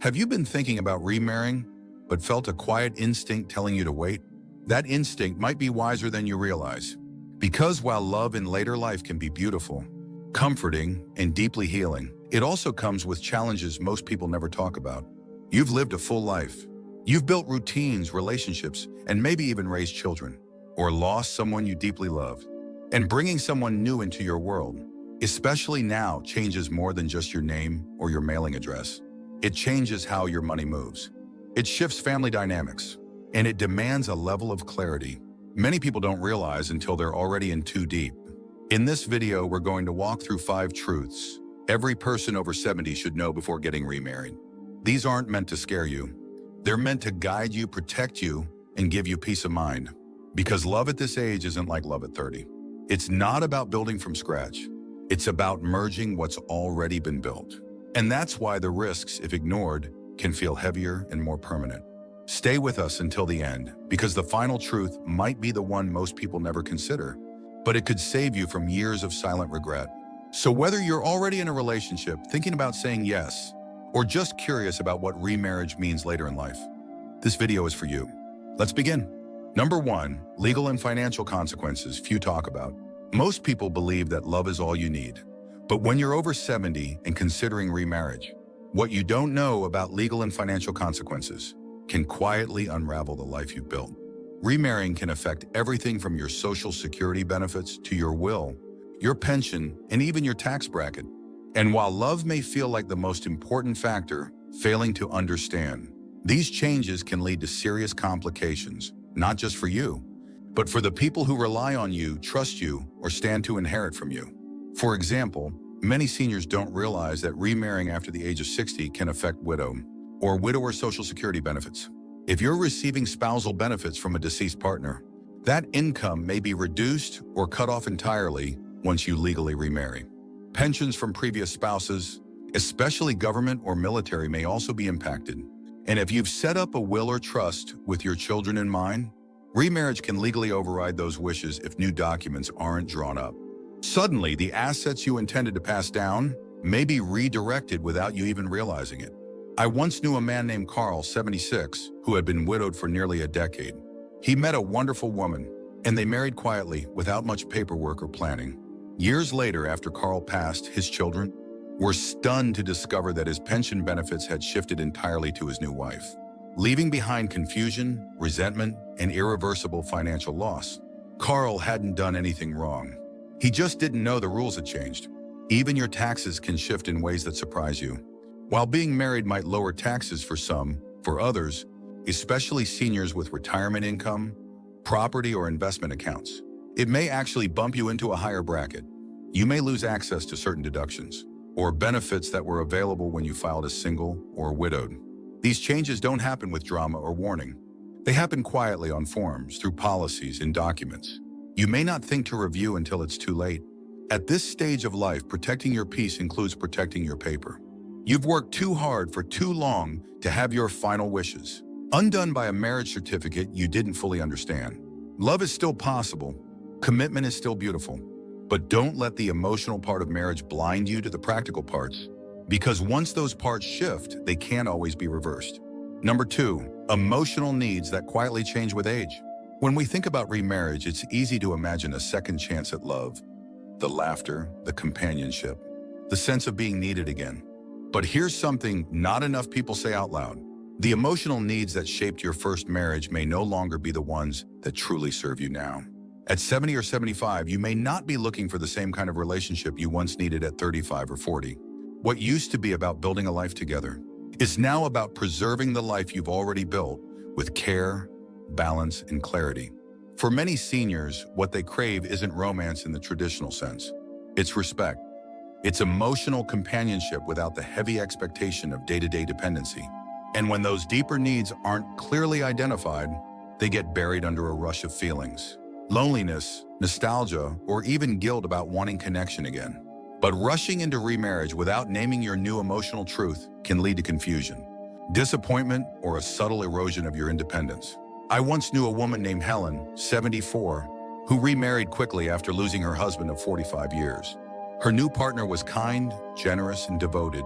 Have you been thinking about remarrying, but felt a quiet instinct telling you to wait? That instinct might be wiser than you realize. Because while love in later life can be beautiful, comforting, and deeply healing, it also comes with challenges most people never talk about. You've lived a full life. You've built routines, relationships, and maybe even raised children, or lost someone you deeply loved. And bringing someone new into your world, especially now, changes more than just your name or your mailing address. It changes how your money moves. It shifts family dynamics, and it demands a level of clarity many people don't realize until they're already in too deep. In this video, we're going to walk through 5 truths every person over 70 should know before getting remarried. These aren't meant to scare you. They're meant to guide you, protect you, and give you peace of mind. Because love at this age isn't like love at 30. It's not about building from scratch. It's about merging what's already been built. And that's why the risks, if ignored, can feel heavier and more permanent. Stay with us until the end, because the final truth might be the one most people never consider, but it could save you from years of silent regret. So whether you're already in a relationship, thinking about saying yes, or just curious about what remarriage means later in life, this video is for you. Let's begin. Number 1, legal and financial consequences few talk about. Most people believe that love is all you need. But when you're over 70 and considering remarriage, what you don't know about legal and financial consequences can quietly unravel the life you've built. Remarrying can affect everything from your Social Security benefits to your will, your pension, and even your tax bracket. And while love may feel like the most important factor, failing to understand, these changes can lead to serious complications, not just for you, but for the people who rely on you, trust you, or stand to inherit from you. For example, many seniors don't realize that remarrying after the age of 60 can affect widower Social Security benefits. If you're receiving spousal benefits from a deceased partner, that income may be reduced or cut off entirely once you legally remarry. Pensions from previous spouses, especially government or military, may also be impacted. And if you've set up a will or trust with your children in mind, remarriage can legally override those wishes if new documents aren't drawn up. Suddenly, the assets you intended to pass down may be redirected without you even realizing it. I once knew a man named Carl, 76, who had been widowed for nearly a decade. He met a wonderful woman, and they married quietly without much paperwork or planning. Years later, after Carl passed, his children were stunned to discover that his pension benefits had shifted entirely to his new wife, leaving behind confusion, resentment, and irreversible financial loss. Carl hadn't done anything wrong. He just didn't know the rules had changed. Even your taxes can shift in ways that surprise you. While being married might lower taxes for some, for others, especially seniors with retirement income, property, or investment accounts, it may actually bump you into a higher bracket. You may lose access to certain deductions or benefits that were available when you filed as single or widowed. These changes don't happen with drama or warning. They happen quietly on forms, through policies and documents. You may not think to review until it's too late. At this stage of life, protecting your peace includes protecting your paper. You've worked too hard for too long to have your final wishes undone by a marriage certificate you didn't fully understand. Love is still possible. Commitment is still beautiful. But don't let the emotional part of marriage blind you to the practical parts, because once those parts shift, they can't always be reversed. Number 2, emotional needs that quietly change with age. When we think about remarriage, it's easy to imagine a second chance at love, the laughter, the companionship, the sense of being needed again. But here's something not enough people say out loud. The emotional needs that shaped your first marriage may no longer be the ones that truly serve you now. At 70 or 75, you may not be looking for the same kind of relationship you once needed at 35 or 40. What used to be about building a life together is now about preserving the life you've already built with care, balance, and clarity. For many seniors, what they crave isn't romance in the traditional sense. It's respect. It's emotional companionship without the heavy expectation of day-to-day dependency. And when those deeper needs aren't clearly identified, they get buried under a rush of feelings. Loneliness, nostalgia, or even guilt about wanting connection again. But rushing into remarriage without naming your new emotional truth can lead to confusion, disappointment, or a subtle erosion of your independence. I once knew a woman named Helen, 74, who remarried quickly after losing her husband of 45 years. Her new partner was kind, generous, and devoted,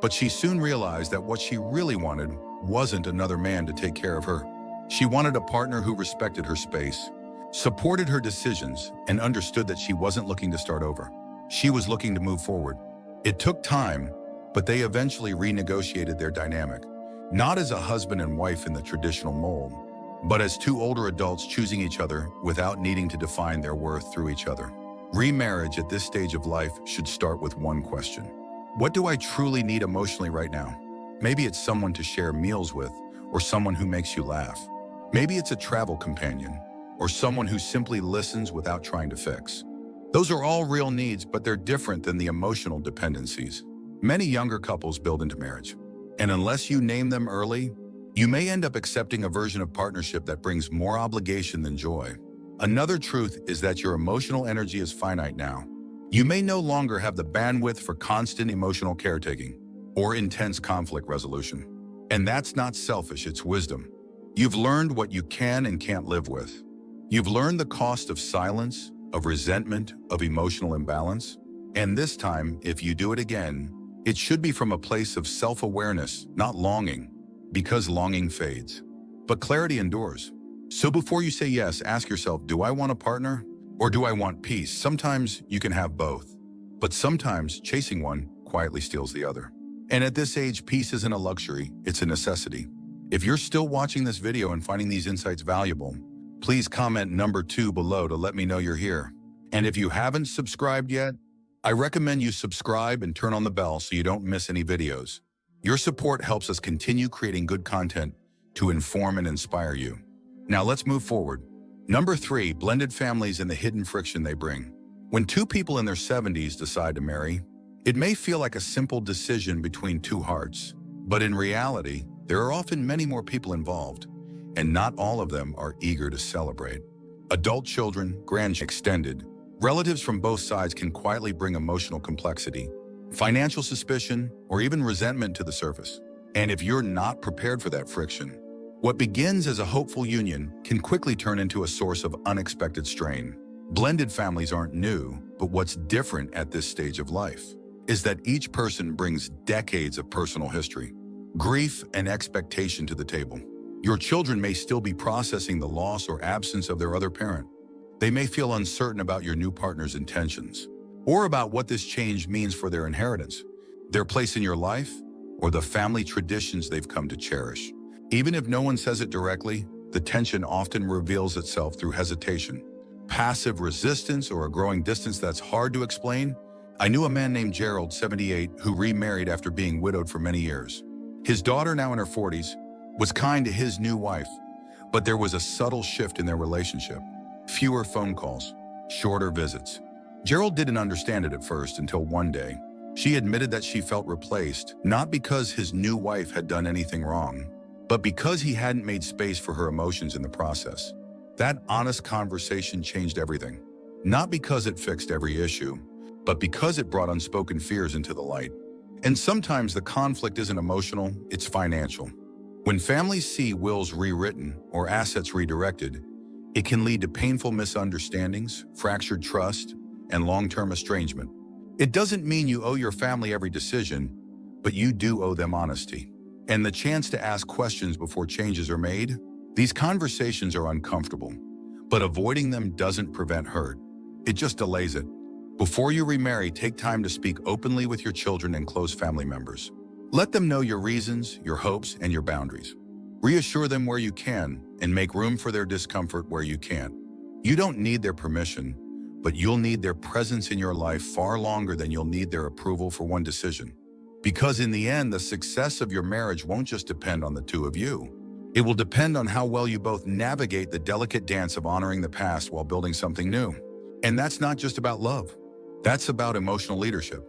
But she soon realized that what she really wanted wasn't another man to take care of her. She wanted a partner who respected her space, supported her decisions, and understood that she wasn't looking to start over. She was looking to move forward. It took time, but they eventually renegotiated their dynamic, not as a husband and wife in the traditional mold, but as two older adults choosing each other without needing to define their worth through each other. Remarriage at this stage of life should start with one question. What do I truly need emotionally right now? Maybe it's someone to share meals with, or someone who makes you laugh. Maybe it's a travel companion, or someone who simply listens without trying to fix. Those are all real needs, but they're different than the emotional dependencies many younger couples build into marriage. And unless you name them early, you may end up accepting a version of partnership that brings more obligation than joy. Another truth is that your emotional energy is finite now. You may no longer have the bandwidth for constant emotional caretaking or intense conflict resolution. And that's not selfish, it's wisdom. You've learned what you can and can't live with. You've learned the cost of silence, of resentment, of emotional imbalance. And this time, if you do it again, it should be from a place of self-awareness, not longing, because longing fades. But clarity endures. So before you say yes, ask yourself, do I want a partner or do I want peace? Sometimes you can have both, but sometimes chasing one quietly steals the other. And at this age, peace isn't a luxury, it's a necessity. If you're still watching this video and finding these insights valuable, please comment number 2 below to let me know you're here. And if you haven't subscribed yet, I recommend you subscribe and turn on the bell so you don't miss any videos. Your support helps us continue creating good content to inform and inspire you. Now let's move forward. Number 3, blended families and the hidden friction they bring. When two people in their 70s decide to marry, it may feel like a simple decision between two hearts, but in reality, there are often many more people involved, and not all of them are eager to celebrate. Adult children, grandchildren, extended, relatives from both sides can quietly bring emotional complexity, financial suspicion, or even resentment to the surface. And if you're not prepared for that friction, what begins as a hopeful union can quickly turn into a source of unexpected strain. Blended families aren't new, but what's different at this stage of life is that each person brings decades of personal history, grief, and expectation to the table. Your children may still be processing the loss or absence of their other parent. They may feel uncertain about your new partner's intentions, or about what this change means for their inheritance, their place in your life, or the family traditions they've come to cherish. Even if no one says it directly, the tension often reveals itself through hesitation, passive resistance, or a growing distance that's hard to explain. I knew a man named Gerald, 78, who remarried after being widowed for many years. His daughter, now in her 40s, was kind to his new wife, but there was a subtle shift in their relationship. Fewer phone calls, shorter visits. Gerald didn't understand it at first until one day. She admitted that she felt replaced, not because his new wife had done anything wrong, but because he hadn't made space for her emotions in the process. That honest conversation changed everything. Not because it fixed every issue, but because it brought unspoken fears into the light. And sometimes the conflict isn't emotional, it's financial. When families see wills rewritten or assets redirected, it can lead to painful misunderstandings, fractured trust, and long-term estrangement. It doesn't mean you owe your family every decision, but you do owe them honesty and the chance to ask questions before changes are made. These conversations are uncomfortable, but avoiding them doesn't prevent hurt. It just delays it. Before you remarry, take time to speak openly with your children and close family members. Let them know your reasons, your hopes, and your boundaries. Reassure them where you can, and make room for their discomfort where you can't. You don't need their permission, but you'll need their presence in your life far longer than you'll need their approval for one decision. Because in the end, the success of your marriage won't just depend on the two of you. It will depend on how well you both navigate the delicate dance of honoring the past while building something new. And that's not just about love. That's about emotional leadership.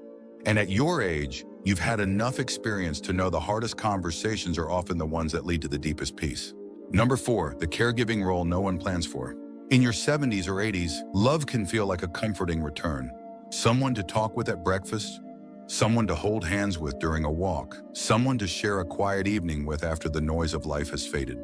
And at your age, you've had enough experience to know the hardest conversations are often the ones that lead to the deepest peace. Number 4, the caregiving role no one plans for. In your 70s or 80s, love can feel like a comforting return. Someone to talk with at breakfast, someone to hold hands with during a walk, someone to share a quiet evening with after the noise of life has faded.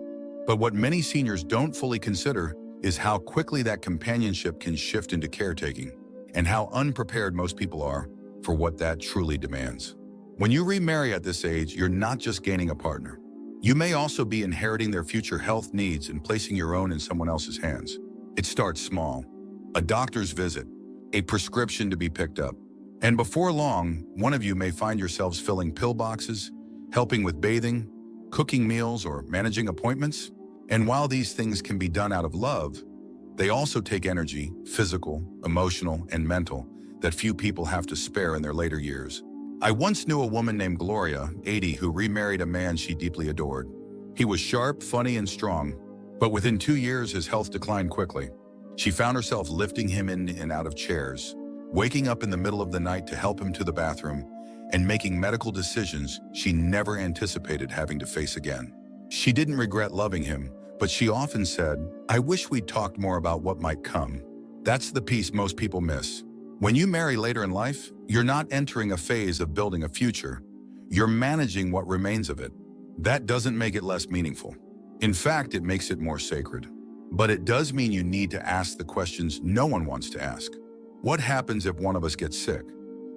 But what many seniors don't fully consider is how quickly that companionship can shift into caretaking, and how unprepared most people are for what that truly demands. When you remarry at this age, you're not just gaining a partner. You may also be inheriting their future health needs and placing your own in someone else's hands. It starts small. A doctor's visit, a prescription to be picked up. And before long, one of you may find yourselves filling pill boxes, helping with bathing, cooking meals, or managing appointments. And while these things can be done out of love, they also take energy, physical, emotional, and mental, that few people have to spare in their later years. I once knew a woman named Gloria, 80, who remarried a man she deeply adored. He was sharp, funny, and strong, but within 2 years, his health declined quickly. She found herself lifting him in and out of chairs, waking up in the middle of the night to help him to the bathroom, and making medical decisions she never anticipated having to face again. She didn't regret loving him, but she often said, "I wish we'd talked more about what might come." That's the piece most people miss. When you marry later in life, you're not entering a phase of building a future. You're managing what remains of it. That doesn't make it less meaningful. In fact, it makes it more sacred. But it does mean you need to ask the questions no one wants to ask. What happens if one of us gets sick?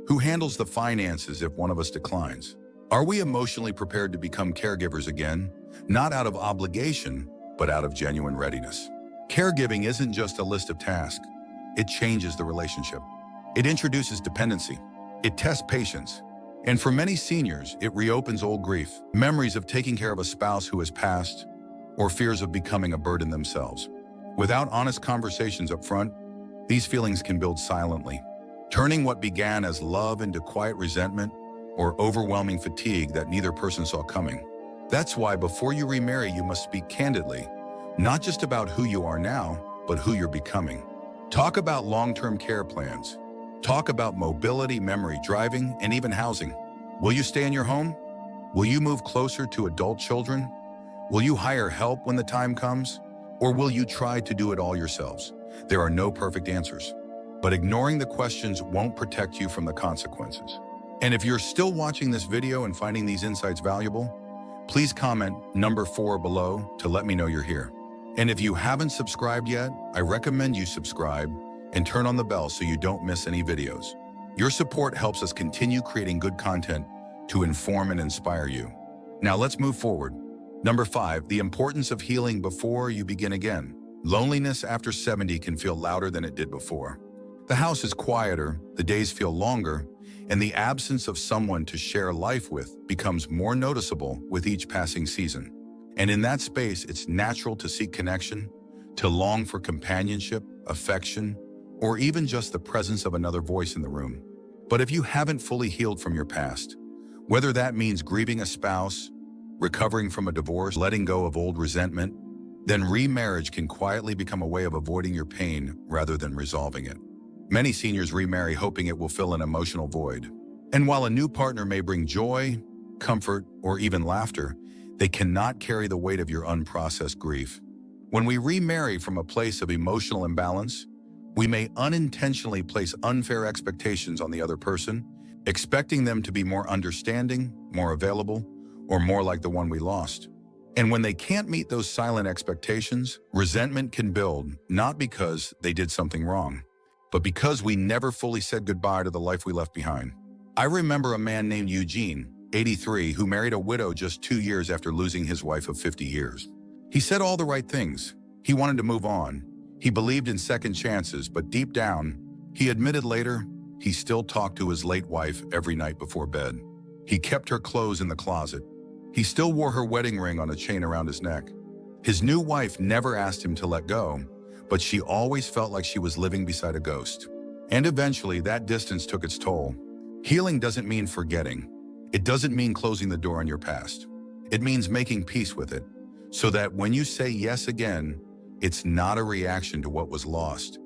Who handles the finances if one of us declines? Are we emotionally prepared to become caregivers again? Not out of obligation, but out of genuine readiness. Caregiving isn't just a list of tasks. It changes the relationship. It introduces dependency. It tests patience. And for many seniors, it reopens old grief, memories of taking care of a spouse who has passed, or fears of becoming a burden themselves. Without honest conversations up front, these feelings can build silently, turning what began as love into quiet resentment or overwhelming fatigue that neither person saw coming. That's why before you remarry, you must speak candidly, not just about who you are now, but who you're becoming. Talk about long-term care plans. Talk about mobility, memory, driving, and even housing. Will you stay in your home? Will you move closer to adult children? Will you hire help when the time comes? Or will you try to do it all yourselves? There are no perfect answers, but ignoring the questions won't protect you from the consequences. And if you're still watching this video and finding these insights valuable, please comment number 4 below to let me know you're here. And if you haven't subscribed yet, I recommend you subscribe and turn on the bell so you don't miss any videos. Your support helps us continue creating good content to inform and inspire you. Now let's move forward. Number 5, the importance of healing before you begin again. Loneliness after 70 can feel louder than it did before. The house is quieter, the days feel longer, and the absence of someone to share life with becomes more noticeable with each passing season. And in that space, it's natural to seek connection, to long for companionship, affection, or even just the presence of another voice in the room. But if you haven't fully healed from your past, whether that means grieving a spouse, recovering from a divorce, letting go of old resentment, then remarriage can quietly become a way of avoiding your pain rather than resolving it. Many seniors remarry hoping it will fill an emotional void. And while a new partner may bring joy, comfort, or even laughter, they cannot carry the weight of your unprocessed grief. When we remarry from a place of emotional imbalance, we may unintentionally place unfair expectations on the other person, expecting them to be more understanding, more available, or more like the one we lost. And when they can't meet those silent expectations, resentment can build, not because they did something wrong, but because we never fully said goodbye to the life we left behind. I remember a man named Eugene, 83, who married a widow just 2 years after losing his wife of 50 years. He said all the right things. He wanted to move on. He believed in second chances, but deep down, he admitted later, he still talked to his late wife every night before bed. He kept her clothes in the closet. He still wore her wedding ring on a chain around his neck. His new wife never asked him to let go, but she always felt like she was living beside a ghost. And eventually, that distance took its toll. Healing doesn't mean forgetting. It doesn't mean closing the door on your past. It means making peace with it, so that when you say yes again, it's not a reaction to what was lost,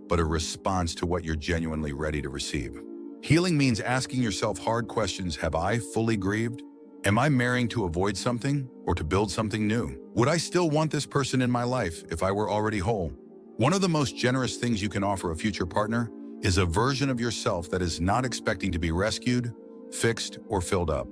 but a response to what you're genuinely ready to receive. Healing means asking yourself hard questions. Have I fully grieved? Am I marrying to avoid something or to build something new? Would I still want this person in my life if I were already whole? One of the most generous things you can offer a future partner is a version of yourself that is not expecting to be rescued, fixed, or filled up.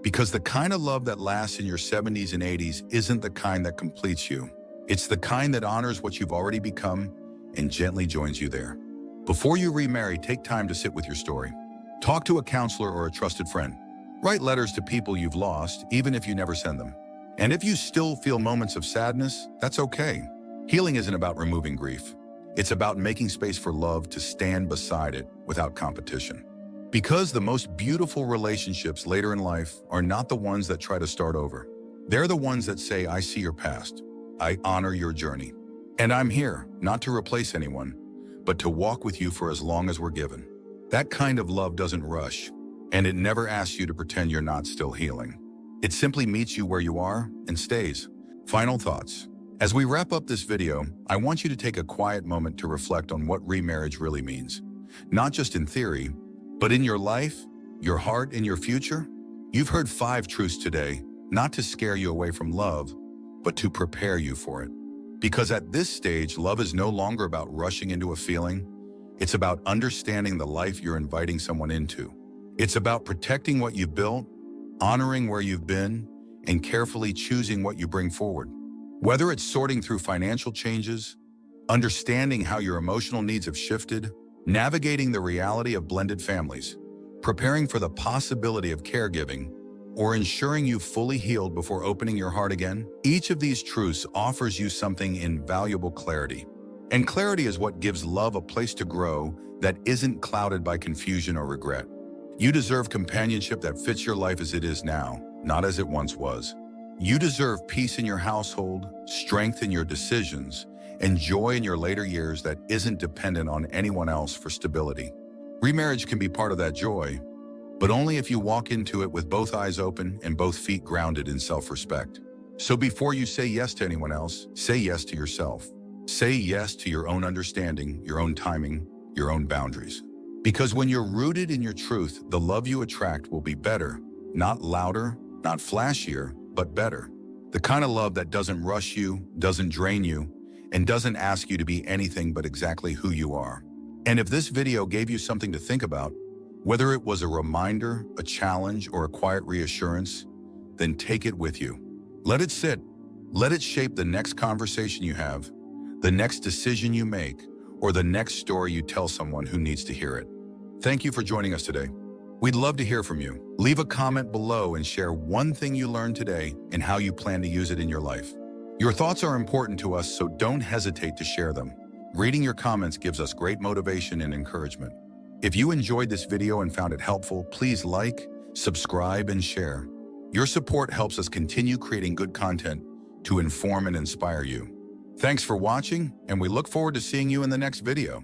Because the kind of love that lasts in your 70s and 80s isn't the kind that completes you. It's the kind that honors what you've already become and gently joins you there. Before you remarry, take time to sit with your story. Talk to a counselor or a trusted friend. Write letters to people you've lost, even if you never send them. And if you still feel moments of sadness, that's okay. Healing isn't about removing grief. It's about making space for love to stand beside it without competition. Because the most beautiful relationships later in life are not the ones that try to start over. They're the ones that say, I see your past. I honor your journey. And I'm here, not to replace anyone, but to walk with you for as long as we're given. That kind of love doesn't rush, and it never asks you to pretend you're not still healing. It simply meets you where you are and stays. Final thoughts. As we wrap up this video, I want you to take a quiet moment to reflect on what remarriage really means. Not just in theory, but in your life, your heart, and your future. You've heard 5 truths today, not to scare you away from love, but to prepare you for it. Because at this stage, love is no longer about rushing into a feeling. It's about understanding the life you're inviting someone into. It's about protecting what you've built, honoring where you've been, and carefully choosing what you bring forward. Whether it's sorting through financial changes, understanding how your emotional needs have shifted, navigating the reality of blended families, preparing for the possibility of caregiving, or ensuring you've fully healed before opening your heart again, each of these truths offers you something invaluable: clarity. And clarity is what gives love a place to grow that isn't clouded by confusion or regret. You deserve companionship that fits your life as it is now, not as it once was. You deserve peace in your household, strength in your decisions, and joy in your later years that isn't dependent on anyone else for stability. Remarriage can be part of that joy, but only if you walk into it with both eyes open and both feet grounded in self-respect. So before you say yes to anyone else, say yes to yourself. Say yes to your own understanding, your own timing, your own boundaries. Because when you're rooted in your truth, the love you attract will be better, not louder, not flashier, but better. The kind of love that doesn't rush you, doesn't drain you, and doesn't ask you to be anything but exactly who you are. And if this video gave you something to think about, whether it was a reminder, a challenge, or a quiet reassurance, then take it with you. Let it sit. Let it shape the next conversation you have, the next decision you make, or the next story you tell someone who needs to hear it. Thank you for joining us today. We'd love to hear from you. Leave a comment below and share one thing you learned today and how you plan to use it in your life. Your thoughts are important to us, so don't hesitate to share them. Reading your comments gives us great motivation and encouragement. If you enjoyed this video and found it helpful, please like, subscribe, and share. Your support helps us continue creating good content to inform and inspire you. Thanks for watching, and we look forward to seeing you in the next video.